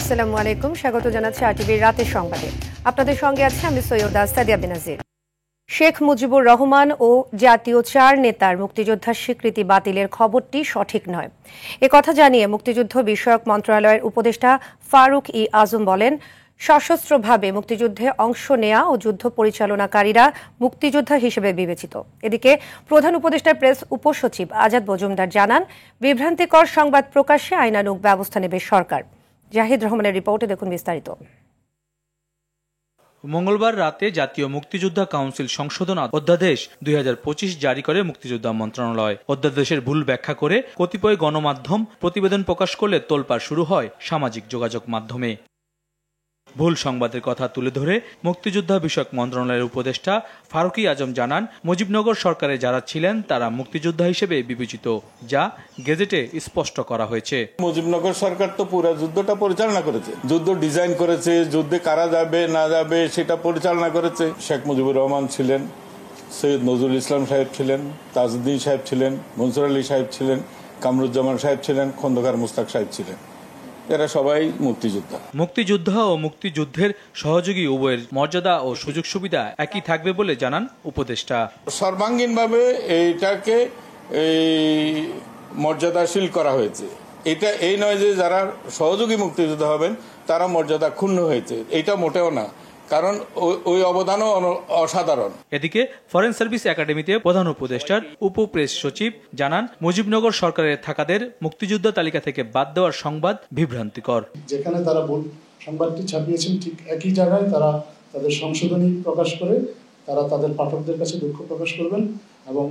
আসসালামু আলাইকুম, স্বাগত জানাচ্ছি আরটিভির রাতের সংবাদে। আপনাদের সঙ্গে আছে আমি সৈয়দা সাদিয়া বেনাজির। শেখ মুজিবুর রহমান ও জাতীয় 4 নেতার মুক্তিযোদ্ধার স্বীকৃতি বাতিলের খবরটি সঠিক নয়। কথা জানিয়ে মুক্তিযুদ্ধ বিষয়ক মন্ত্রণালয়ের উপদেষ্টা ফারুক ই আজম বলেন, সশস্ত্রভাবে মুক্তিযুদ্ধে অংশ নেয়া ও যুদ্ধ পরিচালনাকারীরা মুক্তিযোদ্ধা হিসেবে বিবেচিত। এদিকে প্রধান উপদেষ্টার প্রেস উপসচিব আজাদ মজুমদার জানান, বিভ্রান্তিকর সংবাদ প্রকাশে আইনানুগ ব্যবস্থা নেবে সরকার। জাহিদ রহমানের রিপোর্টে দেখুন বিস্তারিত। মঙ্গলবার রাতে জাতীয় মুক্তিযোদ্ধা কাউন্সিল সংশোধন অধ্যাদেশ 2025 জারি করে মুক্তিযোদ্ধা মন্ত্রণালয়। অধ্যাদেশের ভুল ব্যাখ্যা করে কতিপয় গণমাধ্যম প্রতিবেদন প্রকাশ করলে তোলপাড় শুরু হয় সামাজিক যোগাযোগ মাধ্যমে। ভুল সংবাদের কথা তুলে ধরে মুক্তিযোদ্ধা বিষয়ক মন্ত্রণালয়ের উপদেষ্টা ফারুক ই আজম জানান, মুজিবনগর সরকারে যারা ছিলেন তারা মুক্তিযোদ্ধা হিসেবে বিবেচিত, যা গেজেটে স্পষ্ট করা হয়েছে। মুজিবনগর সরকার তো পুরো যুদ্ধটা পরিচালনা করেছে, যুদ্ধ ডিজাইন করেছে, যুদ্ধে কারা যাবে না যাবে সেটা পরিচালনা করেছে। শেখ মুজিবুর রহমান ছিলেন, সৈয়দ নজরুল ইসলাম সাহেব ছিলেন, তাজউদ্দিন সাহেব ছিলেন, মনসুর আলী সাহেব ছিলেন, কামরুজ্জামান সাহেব ছিলেন, খন্দকার মুস্তাক সাহেব ছিলেন। এরা সবাই মুক্তিযোদ্ধা ও মুক্তিযুদ্ধের সহযোগী উভয়ের মর্যাদা ও সুযোগ সুবিধা একই থাকবে বলে জানান উপদেষ্টা। সর্বাঙ্গীনভাবে এইটাকে মর্যাদাশীল করা হয়েছে। এটা এই নয় যে যারা সহযোগী মুক্তিযোদ্ধা হবেন তারা মর্যাদা ক্ষুণ্ণ হয়েছে, এটা মোটেও না, কারণ ওই অবদানও অসাধারণ। এদিকে ফরেন সার্ভিস একাডেমিতে প্রধান উপদেষ্টার উপপ্রেস সচিব জানান, মুজিবনগর সরকারের থাকাদের মুক্তিযোদ্ধা তালিকা থেকে বাদ দেওয়ার সংবাদ বিভ্রান্তিকর। যেখানে তারা ভুল সংবাদটি ছাপিয়েছেন ঠিক একই জায়গায় তারা তাদের সংশোধনী প্রকাশ করে তারা তাদের পাঠকদের কাছে দুঃখ প্রকাশ করবেন এবং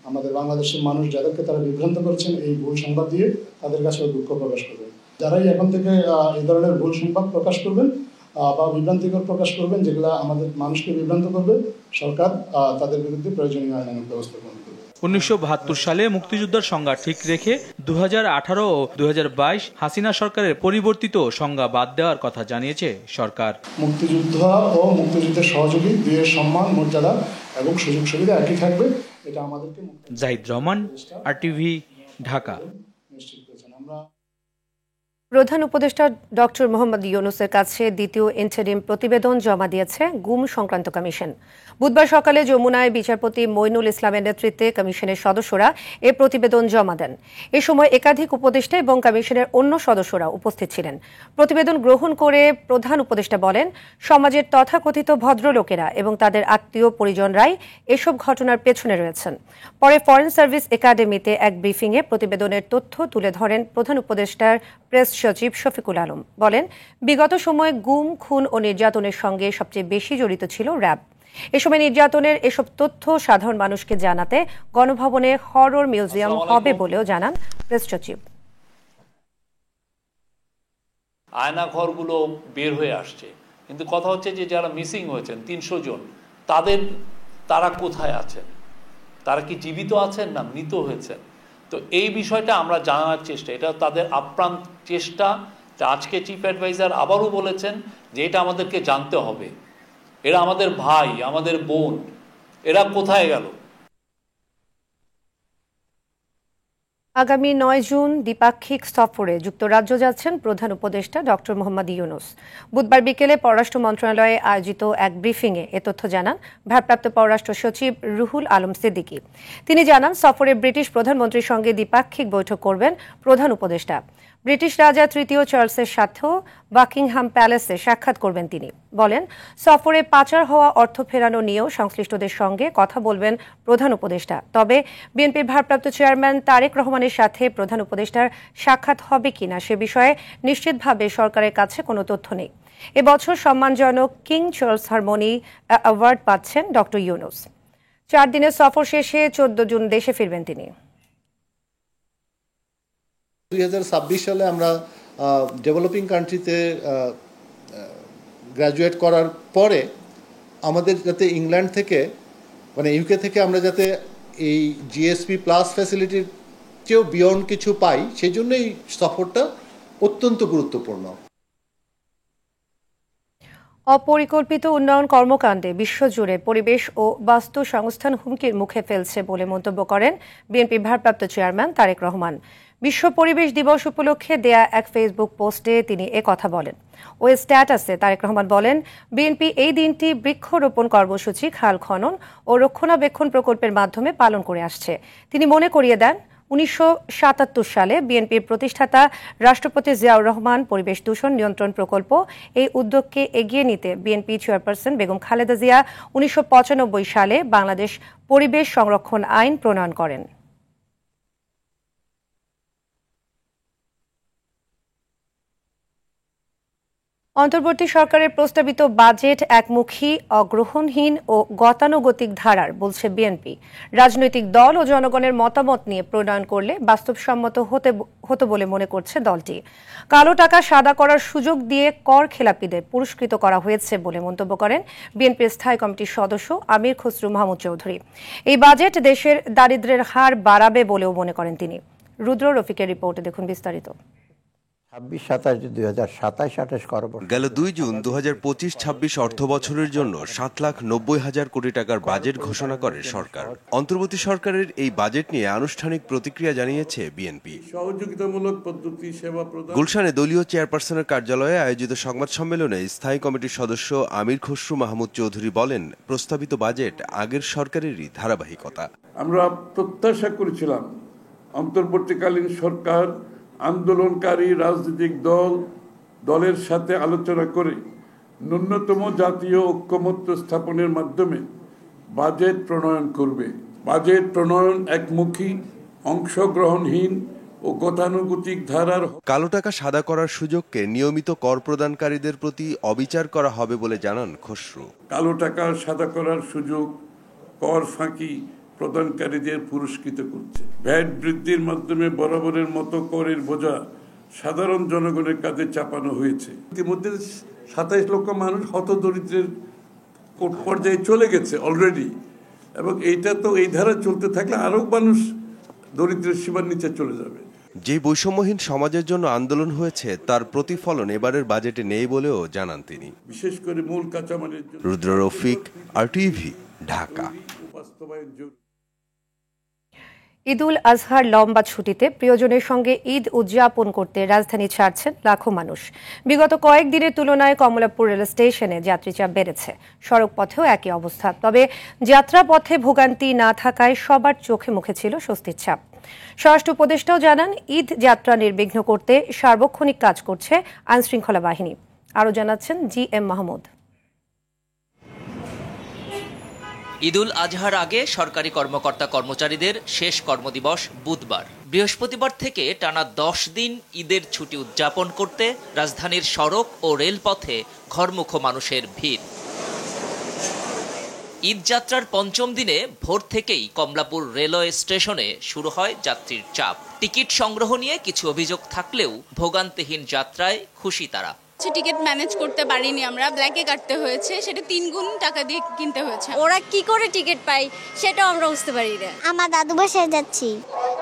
আমাদের বাংলাদেশের মানুষ যাদেরকে তারা বিভ্রান্ত করেছেন এই ভুল সংবাদ দিয়ে তাদের কাছেও দুঃখ প্রকাশ করবেন। যারাই এখন থেকে এই ধরনের ভুল সংবাদ প্রকাশ করবেন বা বিভ্রান্তিকর প্রকাশ করবেন, যেগুলো আমাদের মানুষকে বিভ্রান্ত করবে, সরকার তাদের বিরুদ্ধে প্রয়োজনীয় আইনানুগ ব্যবস্থা গ্রহণ করবে। 1972 সালে মুক্তিযোদ্ধার সংজ্ঞা ঠিক রেখে 2018 ও 2022 হাসিনা সরকারের পরিবর্তিত সংজ্ঞা বাদ দেওয়ার কথা জানিয়েছে সরকার। মুক্তিযোদ্ধা ও মুক্তিযুদ্ধের সহযোগী দুইয়ের সম্মান, মর্যাদা এবং সুযোগ সুবিধা একই থাকবে, এটা আমাদেরকে। জাহিদ রহমান, আরটিভি, ঢাকা। প্রধান উপদেষ্টা ডক্টর মোহাম্মদ ইউনূসের কাছে দ্বিতীয় ইন্টারিম প্রতিবেদন জমা দিয়েছে গুম সংক্রান্ত কমিশন। বুধবার সকালে যমুনায় বিচারপতি মইনুল ইসলামের নেতৃত্বে কমিশনের সদস্যরা এ প্রতিবেদন জমা দেন। এ সময় একাধিক উপদেষ্টা এবং কমিশনের অন্য সদস্যরা উপস্থিত ছিলেন। প্রতিবেদন গ্রহণ করে প্রধান উপদেষ্টা বলেন, সমাজের তথাকথিত ভদ্রলোকেরা এবং তাদের আত্মীয় পরিজনরাই এসব ঘটনার পেছনে রয়েছেন। পরে ফরেন সার্ভিস একাডেমিতে এক ব্রিফিংয়ে প্রতিবেদনের তথ্য তুলে ধরেন প্রধান উপদেষ্টার প্রেস সচিব শফিকুল আলম। বলেন, বিগত সময়ে গুম, খুন ও নির্যাতনের সঙ্গে সবচেয়ে বেশি জড়িত ছিল র্যাব। এ সময় নির্যাতনের এসব তথ্য সাধারণ মানুষকে জানাতে গণভবনে হরর মিউজিয়াম হবে বলেও জানান প্রেস সচিব। আয়নাঘরগুলো বের হয়ে আসছে, কিন্তু কথা হচ্ছে যে যারা মিসিং হয়েছেন 300 জন, তারা কোথায় আছেন? তারা কি জীবিত আছেন না মৃত হয়েছেন? তো এই বিষয়টা আমরা জানার চেষ্টা, এটা তাদের আপ্রাণ চেষ্টা। আজকে চিফ অ্যাডভাইজার আবারও বলেছেন যে এটা আমাদেরকে জানতে হবে, এরা আমাদের ভাই, আমাদের বোন, এরা কোথায় গেল? আগামী 9 জুন দ্বিপাক্ষিক সফরে যুক্তরাজ্য যাচ্ছেন প্রধান উপদেষ্টা ডক্টর মোহাম্মদ ইউনূস। বুধবার বিকেলে পররাষ্ট্র মন্ত্রণালয়ে আয়োজিত এক ব্রিফিংয়ে এ তথ্য জানান ভারপ্রাপ্ত পররাষ্ট্র সচিব রুহুল আলম সিদ্দিকী। তিনি জানান, সফরে ব্রিটিশ প্রধানমন্ত্রীর সঙ্গে দ্বিপাক্ষিক বৈঠক করবেন প্রধান উপদেষ্টা। ব্রিটিশ রাজা তৃতীয় চার্লসের সাথেও বাকিংহাম প্যালেসে সাক্ষাৎ করবেন তিনি। বলেন, সফরে পাচার হওয়া অর্থ ফেরানো নিয়েও সংশ্লিষ্টদের সঙ্গে কথা বলবেন প্রধান উপদেষ্টা। তবে বিএনপির ভারপ্রাপ্ত চেয়ারম্যান তারেক রহমানের সাথে প্রধান উপদেষ্টার সাক্ষাৎ হবে কিনা সে বিষয়ে নিশ্চিতভাবে সরকারের কাছে কোনো তথ্য নেই। এবছর সম্মানজনক কিং চার্লস হারমোনি অ্যাওয়ার্ড পাচ্ছেন ডক্টর ইউনূস। 4 দিনের সফর শেষে 14 জুন দেশে ফিরবেন তিনি। 2026 সালে আমরা ডেভেলপিং কান্ট্রিতে গ্র্যাজুয়েট করার পরে আমাদের যাতে ইংল্যান্ড থেকে ইউকে থেকে আমরা যাতে এই জিএসপি প্লাস ফ্যাসিলিটির চেয়েও বিয়ন্ড কিছু পাই, সেই জন্যই সফরটা অত্যন্ত গুরুত্বপূর্ণ। অপরিকল্পিত উন্নয়ন কর্মকাণ্ডে বিশ্বজুড়ে পরিবেশ ও বাস্তু সংস্থান হুমকির মুখে ফেলছে বলে মন্তব্য করেন বিএনপির ভারপ্রাপ্ত চেয়ারম্যান তারেক রহমান। বিশ্ব পরিবেশ দিবস উপলক্ষে দেয়া এক ফেসবুক পোস্টে তিনি কথা বলেন। ওই স্ট্যাটাসে তারেক রহমান বলেন, বিএনপি এই দিনটি বৃক্ষরোপণ কর্মসূচি, খাল খনন ও রক্ষণাবেক্ষণ প্রকল্পের মাধ্যমে পালন করে আসছে। তিনি মনে করিয়ে দেন 1977 সালে বিএনপির প্রতিষ্ঠাতা রাষ্ট্রপতি জিয়াউর রহমান পরিবেশ দূষণ নিয়ন্ত্রণ প্রকল্প এই উদ্যোগকে এগিয়ে নিতে বিএনপি চেয়ারপারসন বেগম খালেদা জিয়া 1995 সালে বাংলাদেশ পরিবেশ সংরক্ষণ আইন প্রণয়ন করেন। অন্তর্বর্তী সরকারের প্রস্তাবিত বাজেট একমুখী, অগ্রহণহীন ও গতানুগতিক ধারার বলছে বিএনপি। রাজনৈতিক দল ও জনগণের মতামত নিয়ে প্রণয়ন করলে বাস্তবসম্মত হতো বলে মনে করছে দলটি। কালো টাকা সাদা করার সুযোগ দিয়ে কর খেলাপিদের পুরস্কৃত করা হয়েছে বলে মন্তব্য করেন বিএনপির স্থায়ী কমিটির সদস্য আমির খসরু মাহমুদ চৌধুরী। এই বাজেট দেশের দারিদ্র্যের হার বাড়াবে বলেও মনে করেন তিনি। রুদ্র রফিকের রিপোর্টে দেখুন বিস্তারিত। গেল 2 জুন 2025-26 অর্থ বছরের জন্য 7,90,000 কোটি টাকার বাজেট ঘোষণা করে সরকার। অন্তর্বর্তী সরকারের এই বাজেট নিয়ে আনুষ্ঠানিক প্রতিক্রিয়া জানিয়েছে বিএনপি। সহযোগিতামূলক পদ্ধতি সেবা প্রদান। গুলশানে দলীয় চেয়ারপারসনের কার্যালয়ে আয়োজিত সংবাদ সম্মেলনে স্থায়ী কমিটির সদস্য আমির খসরু মাহমুদ চৌধুরী বলেন, প্রস্তাবিত বাজেট আগের সরকারেরই ধারাবাহিকতা। আমরা প্রত্যাশা করেছিলাম অন্তর্বর্তীকালীন সরকার আন্দোলনকারী রাজনৈতিক দলের সাথে আলোচনা করে ন্যূনতম জাতীয় ঐক্যমত্য স্থাপনের মাধ্যমে বাজেট প্রণয়ন করবে। বাজেট প্রণয়ন একমুখী, অংশগ্রহণহীন ও গতানুগতিক ধারার। কালো টাকা সাদা করার সুযোগকে নিয়মিত কর প্রদানকারীদের প্রতি অবিচার করা হবে বলে জানান খসরু। কালো টাকা সাদা করার সুযোগ কর ফাঁকি প্রদানকারীদের পুরস্কৃত করছে। ভ্যাট বৃদ্ধির মাধ্যমে বরাবরের মতো করের বোঝা সাধারণ জনগণের কাঁধে চাপানো হয়েছে। ইতিমধ্যে 27 লক্ষ মানুষ হতদরিদ্রের পর্যায়ে চলে গেছে অলরেডি, এবং এইটা তো এই ধারা চলতে থাকলে আরো মানুষ দরিদ্রের সীমার নিচে চলে যাবে। যে বৈষম্যহীন সমাজের জন্য আন্দোলন হয়েছে তার প্রতিফলন এবারের বাজেটে নেই বলেও জানান তিনি। বিশেষ করে মূল কাঁচামালের জন্য। রুদ্র রফিক, RTV, ঢাকা। ঈদুল আজহার লম্বা ছুটিতে প্রিয়জনের সঙ্গে ঈদ উদযাপন করতে রাজধানী ছাড়ছেন লাখো মানুষ। বিগত কয়েকদিনের তুলনায় কমলাপুর রেল স্টেশনে যাত্রীচাপ বেড়েছে। সড়ক পথেও একই অবস্থা। তবে যাত্রাপথে ভোগান্তি না থাকায় সবার চোখে মুখে ছিল স্বস্তির ছাপ। স্বরাষ্ট্র উপদেষ্টাও জানান, ঈদ যাত্রা নির্বিঘ্ন করতে সার্বক্ষণিক কাজ করছে আইনশৃঙ্খলা বাহিনী। আরও জানাচ্ছেন GM মাহমুদ। ঈদুল আজহার আগে সরকারি কর্মকর্তা কর্মচারীদের শেষ কর্মদিবস বুধবার। বৃহস্পতিবার থেকে টানা 10 দিন ঈদের ছুটি উদযাপন করতে রাজধানীর সড়ক ও রেলপথে ঘরমুখো মানুষের ভিড়। ঈদযাত্রার পঞ্চম দিনে ভোর থেকেই কমলাপুর রেলওয়ে স্টেশনে শুরু হয় যাত্রীর চাপ। টিকিট সংগ্রহ নিয়ে কিছু অভিযোগ থাকলেও ভোগান্তিহীন যাত্রায় খুশি তারা। টিকিট ম্যানেজ করতে পারিনি, আমরা ব্ল্যাকে কাটতে হয়েছে, সেটা 3 গুণ টাকা দিয়ে কিনতে হয়েছে। ওরা কি করে টিকিট পাই সেটাও আমরা বুঝতে পারি না। আমার দাদু বাসায় যাচ্ছি,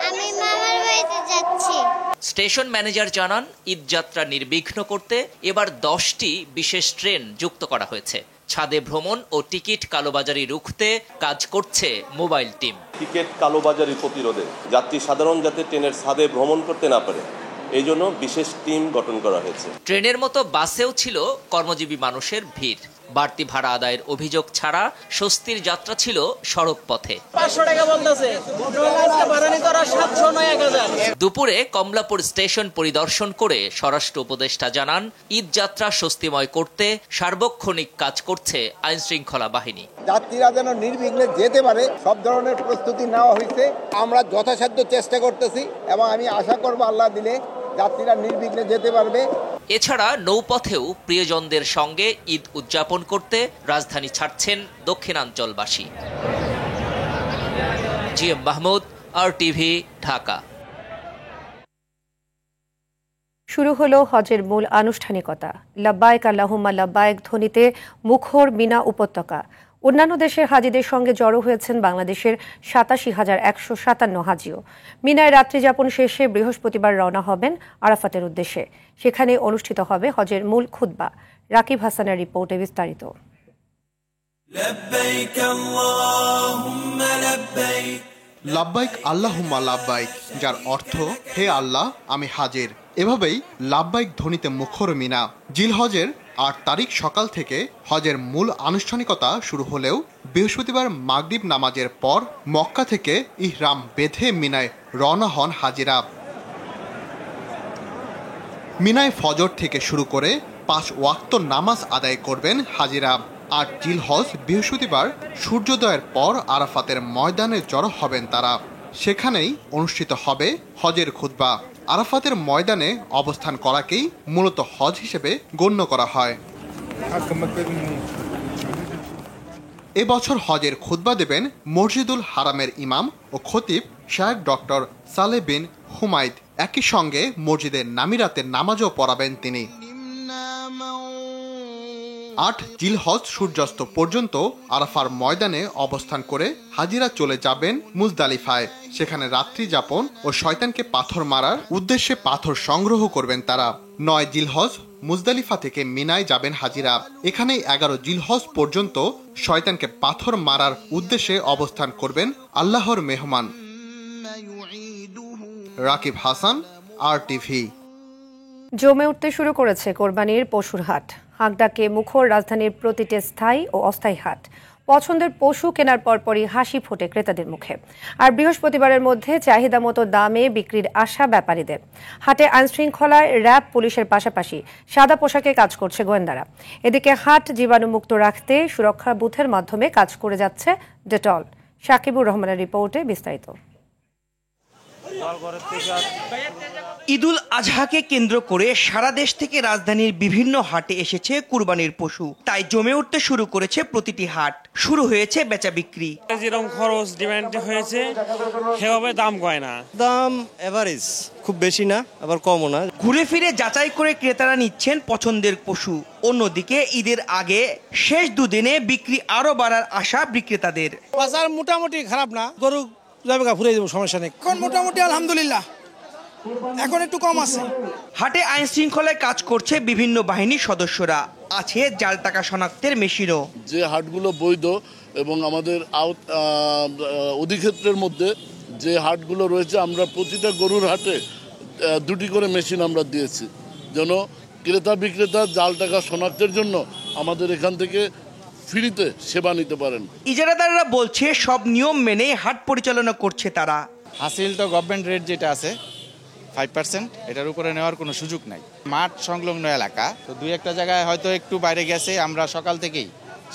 আমি মামার বাড়িতে যাচ্ছি। স্টেশন ম্যানেজার জানান, ঈদযাত্রা নির্বিঘ্ন করতে এবার 10টি বিশেষ ট্রেন যুক্ত করা হয়েছে। ছাদে ভ্রমণ ও টিকিট কালোবাজারি রুখতে কাজ করছে মোবাইল টিম। টিকিট কালোবাজারি প্রতিরোধে যাত্রী সাধারণ যাতে ট্রেনের ছাদে ভ্রমণ করতে না পারে এই জন্য বিশেষ টিম গঠন করা হয়েছে। ট্রেনের মতো বাসেও ছিল কর্মজীবী মানুষের ভিড়। বাড়তি ভাড়া আদায়ের অভিযোগ ছাড়া স্বস্তির যাত্রা ছিল সড়ক পথে। 500 টাকা বলতেছে, বাড়ানি করা 700 না 1000। দুপুরে কমলাপুর স্টেশন পরিদর্শন করে স্বরাষ্ট্র উপদেষ্টা জানান, ঈদ যাত্রা স্বস্তিময় করতে সার্বক্ষণিক কাজ করছে আইনশৃঙ্খলা বাহিনী। যাত্রীরা যেন নির্বিঘ্নে যেতে পারে সব ধরনের প্রস্তুতি নেওয়া হয়েছে। আমরা যথাসাধ্য চেষ্টা করতেছি এবং আমি আশা করব আল্লাহ দিলে যাত্রীরা নির্বিঘ্নে যেতে পারবে। এছাড়া নৌপথেও প্রিয়জনদের সঙ্গে ঈদ উদযাপন করতে রাজধানী ছাড়ছেন দক্ষিণাঞ্চলবাসী। GM Mahmud, RTV, Dhaka. শুরু হলো হজের মূল আনুষ্ঠানিকতা। লাব্বাইক আল্লাহুম্মা লাব্বাইক ধ্বনিতে মুখর মিনা উপত্যকা। অন্যান্য দেশের হাজিদের সঙ্গে জড়ো হয়েছেন বাংলাদেশের ৮৭,১৫৭ হাজিও। মিনায় রাত্রিযাপন শেষে বৃহস্পতিবার রওনা হবেন আরাফাতের উদ্দেশ্যে। সেখানে অনুষ্ঠিত হবে হজের মূল খুতবা। রাকিব হাসানের রিপোর্টে বিস্তারিত। লাব্বাইক আল্লাহুম্মা লাব্বাইক, যার অর্থ হে আল্লাহ আমি হাজির। এভাবেই লাব্বাইক ধ্বনিতে মুখর মিনা। জিলহজের ৮ তারিখ সকাল থেকে হজের মূল আনুষ্ঠানিকতা শুরু হলেও বৃহস্পতিবার মাগরিব নামাজের পর মক্কা থেকে ইহরাম বেঁধে মিনায় রওনা হন হাজিরা। মিনায় ফজর থেকে শুরু করে ৫ ওয়াক্ত নামাজ আদায় করবেন হাজিরা। ৮ জিলহজ বৃহস্পতিবার সূর্যোদয়ের পর আরাফাতের ময়দানে জড়ো হবেন তারা। সেখানেই অনুষ্ঠিত হবে হজের খুতবা। আরাফাতের ময়দানে অবস্থান করাকেই মূলত হজ হিসেবে গণ্য করা হয়। এবছর হজের খুতবা দেবেন মসজিদুল হারামের ইমাম ও খতিব শায়েখ ডক্টর সালেহ বিন হুমায়দ। একই সঙ্গে মসজিদের নামিরাতে নামাজও পড়াবেন তিনি। ৮ জিলহজ সূর্যাস্ত পর্যন্ত আরাফার ময়দানে অবস্থান করে হাজিরা চলে যাবেন মুজদালিফায়। সেখানে রাত্রি যাপন ও শয়তানকে পাথর মারার উদ্দেশ্যে পাথর সংগ্রহ করবেন তারা। ৯ জিলহজ মুজদালিফা থেকে মিনায় যাবেন হাজিরা। এখানেই 11 জিলহজ পর্যন্ত শয়তানকে পাথর মারার উদ্দেশ্যে অবস্থান করবেন আল্লাহর মেহমান। রাকিব হাসান, RTV। জমে উঠতে শুরু করেছে কোরবানির পশুর হাট। হাঁকডাকে মুখর রাজধানীর প্রতিটি স্থায়ী ও অস্থায়ী হাট। পছন্দের পশু কেনার পরপরই হাসি ফোটে ক্রেতাদের মুখে। আর বৃহস্পতিবারের মধ্যে চাহিদা মতো দামে বিক্রির আশা ব্যাপারীদের। হাটে আইনশৃঙ্খলায় র্যাব, পুলিশের পাশাপাশি সাদা পোশাকে কাজ করছে গোয়েন্দারা। এদিকে হাট জীবাণুমুক্ত রাখতে সুরক্ষা বুথের মাধ্যমে কাজ করে যাচ্ছে ডেটল। সাকিবুর রহমানের রিপোর্টে বিস্তারিত। ঈদুল আজহাকে কেন্দ্র করে সারা দেশ থেকে রাজধানীর বিভিন্ন হাটে এসেছে কুরবানির পশু। তাই জমে উঠতে শুরু করেছে প্রতিটি হাট। শুরু হয়েছে বেচা বিক্রি। যেরকম খরচ ডিমান্ড হয়েছে সেভাবে দাম কয় না। দাম এভারেজ, খুব বেশি না আবার কমও না। ঘুরে ফিরে যাচাই করে ক্রেতারা নিচ্ছেন পছন্দের পশু। অন্যদিকে ঈদের আগে শেষ দুদিনে বিক্রি আরো বাড়ার আশা বিক্রেতাদের। বাজার মোটামুটি খারাপ না, গরু যাবে ঘুরে দেবো, সমস্যা নেই। এখন মোটামুটি আলহামদুলিল্লাহ এখন একটু কম আছে। হাটে আইন শৃঙ্খলায় কাজ করছে বিভিন্ন বাহিনীর সদস্যরা। আছে জাল টাকা শনাক্তের মেশিনও। যে হাটগুলো বৈধ এবং আমাদের অধিক্ষেত্রের মধ্যে যে হাটগুলো রয়েছে, আমরা প্রতিটা গরুর হাটে 2টি করে মেশিন আমরা দিয়েছি, যেন ক্রেতা বিক্রেতা জাল টাকা শনাক্তের জন্য আমাদের এখান থেকে ফ্রিতে সেবা নিতে পারেন। ইজারাদাররা বলছে সব নিয়ম মেনে হাট পরিচালনা করছে তারা। হাসিল তো গভর্নমেন্ট রেট যেটা আছে 5%, এটার উপরে নেওয়ার কোনো সুযোগ নাই। মাঠ সংলগ্ন এলাকা তো 2-1টা জায়গায় হয়তো একটু বাইরে গেছে, আমরা সকাল থেকেই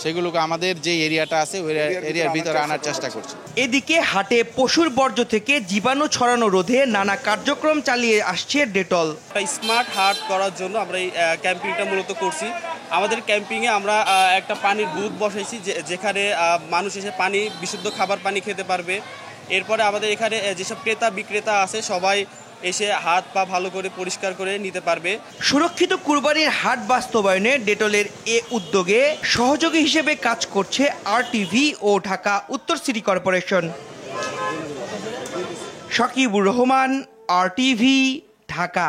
সেগুলোকে আমাদের যে এরিয়াটা আছে ওই এরিয়ার ভিতরে আনার চেষ্টা করছি। এদিকে হাটে পশুর বর্জ্য থেকে জীবাণু ছড়ানো রোধে নানা কার্যক্রম চালিয়ে আসছে ডেটল। স্মার্ট হাট করার জন্য আমরা এই ক্যাম্পিংটা মূলত করছি। আমাদের ক্যাম্পিংয়ে আমরা একটা পানির বুথ বসাইছি, যেখানে মানুষ এসে পানি, বিশুদ্ধ খাবার পানি খেতে পারবে। এরপরে আমাদের এখানে যেসব ক্রেতা বিক্রেতা আছে সবাই এসে হাত পা ভালো করে পরিষ্কার করে নিতে পারবে। সুরক্ষিত কুরবানির হাট বাস্তবায়নে ডেটলের এ উদ্যোগে সহযোগী হিসেবে কাজ করছে RTV ও ঢাকা উত্তর city corporation. Sakibur Rahman, RTV, Dhaka.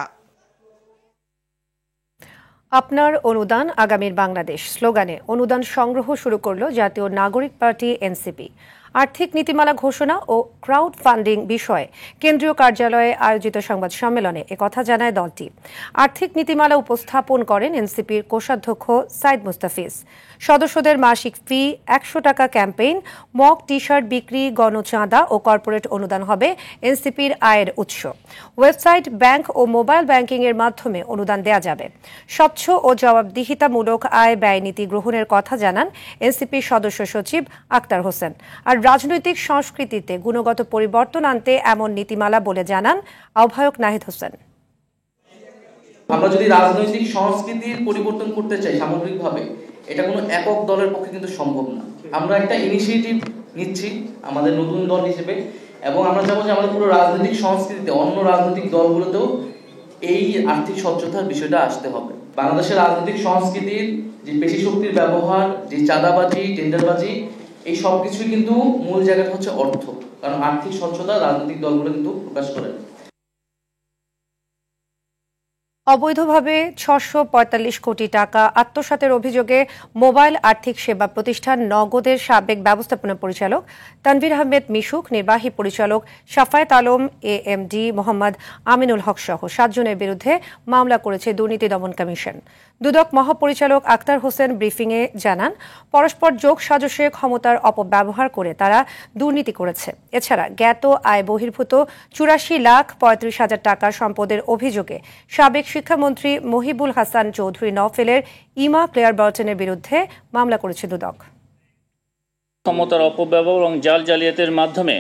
আপনার অনুদান আগামীর বাংলাদেশ স্লোগানে অনুদান সংগ্রহ শুরু করল জাতীয় নাগরিক পার্টি NCP। আর্থিক নীতিমালা ঘোষণা ও ক্রাউড ফান্ডিং বিষয়ে কেন্দ্রীয় কার্যালয়ে আয়োজিত সংবাদ সম্মেলনে একথা জানায় দলটি। আর্থিক নীতিমালা উপস্থাপন করেন NCPর কোষাধ্যক্ষ সাইদ মুস্তাফিজ। সদস্যদের মাসিক ফি 100 টাকা ক্যাম্পেইন, মক টি-শার্ট বিক্রি, গণচাঁদা ও কর্পোরেট অনুদান হবে NCPর আয়ের উৎস। ওয়েবসাইট, ব্যাংক ও মোবাইল ব্যাংকিং এর মাধ্যমে অনুদান দেয়া যাবে। স্বচ্ছ ও জবাবদিহিতামূলক আয় ব্যয় নীতি গ্রহণের কথা জানান NCPর সদস্য সচিব আক্তার হোসেন। আর রাজনৈতিক সংস্কৃতিতে গুণগত পরিবর্তন আনতে এমন নীতিমালা বলে জানান আহ্বায়ক নাহিদ হোসেন। আমরা যদি রাজনৈতিক সংস্কৃতির পরিবর্তন করতে চাই সামগ্রিকভাবে, এটা কোনো একক দলের পক্ষে কিন্তু সম্ভব না। আমরা একটা ইনিশিয়েটিভ নিচ্ছি আমাদের নতুন দল হিসেবে, এবং আমরা চাবো যে আমাদের পুরো রাজনৈতিক সংস্কৃতিতে অন্য রাজনৈতিক দলগুলোতেও এই আর্থিক স্বচ্ছতার বিষয়টা আসতে হবে। বাংলাদেশের রাজনৈতিক সংস্কৃতির যে পেশি শক্তির ব্যবহার, যে চাঁদাবাজি, টেন্ডারবাজি, এই সব কিছুই কিন্তু মূল জায়গাটা হচ্ছে অর্থ, কারণ আর্থিক স্বচ্ছতা রাজনৈতিক দলগুলো কিন্তু প্রকাশ করে। অবৈধভাবে ৬৪৫ কোটি টাকা আত্মসাতের অভিযোগে মোবাইল আর্থিক সেবা প্রতিষ্ঠান নগদের সাবেক ব্যবস্থাপনা পরিচালক তানভীর আহমেদ মিশুক, নির্বাহী পরিচালক শাফায়েত আলম, এএমডি মোহাম্মদ আমিনুল হক সহ 7 জনের বিরুদ্ধে মামলা করেছে দুর্নীতি দমন কমিশন। দুদক মহাপরিচালক আক্তার হোসেন ব্রিফিংয়ে জানান, পরস্পর যোগ সাজশে ক্ষমতার অপব্যবহার করে তারা দুর্নীতি করেছে। এছাড়া জ্ঞাত আয় বহির্ভূত ৮৪,৩৫,০০০ টাকার সম্পদের অভিযোগে সাবেক শিক্ষামন্ত্রী মহিবুল হাসান চৌধুরী নওফেলের ইমা ক্লেয়ার বার্টনের বিরুদ্ধে মামলা করেছে দুদক। ক্ষমতার অপব্যবহার এবং জালিয়াতির মাধ্যমে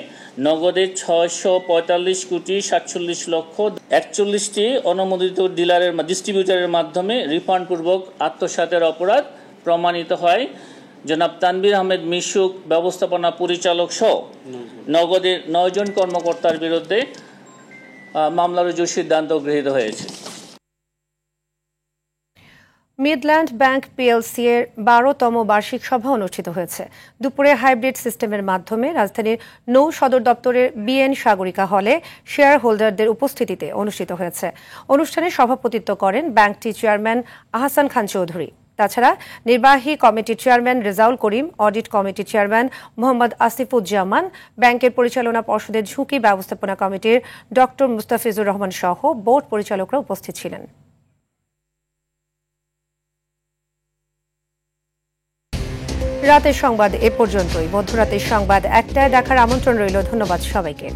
নগদে ৬৪৫,৪৭,৪১,০০০ অনুমোদিত ডিস্ট্রিবিউটরের মাধ্যমে রিফান্ডপূর্বক আত্মসাতের অপরাধ প্রমাণিত হয়। জনাব তানভীর আহমেদ মিশুক ব্যবস্থাপনা পরিচালক সহ নগদের 9 জন কর্মকর্তার বিরুদ্ধে মামলা রুজুর সিদ্ধান্ত গৃহীত হয়েছে। মিডল্যান্ড ব্যাংক পিএলসি এর 12তম বার্ষিক সভা অনুষ্ঠিত হয়েছে। দুপুরে হাইব্রিড সিস্টেমের মাধ্যমে রাজধানীর নৌ সদর দপ্তরের বিএন সাগরিকা হলে শেয়ার হোল্ডারদের উপস্থিতিতে অনুষ্ঠিত হয়েছে। অনুষ্ঠানে সভাপতিত্ব করেন ব্যাংকটির চেয়ারম্যান আহসান খান চৌধুরী। তাছাড়া নির্বাহী কমিটির চেয়ারম্যান রেজাউল করিম, অডিট কমিটির চেয়ারম্যান মোহাম্মদ আসিফুজ্জামান, ব্যাংকের পরিচালনা পর্ষদের ঝুঁকি ব্যবস্থাপনা কমিটির ডক্টর মুস্তাফিজুর রহমান সহ বোর্ড পরিচালকরা উপস্থিত ছিলেন। রাতের সংবাদ এ পর্যন্তই। মধ্যরাতের সংবাদ 1টায় দেখার আমন্ত্রণ রইল। ধন্যবাদ সবাইকে।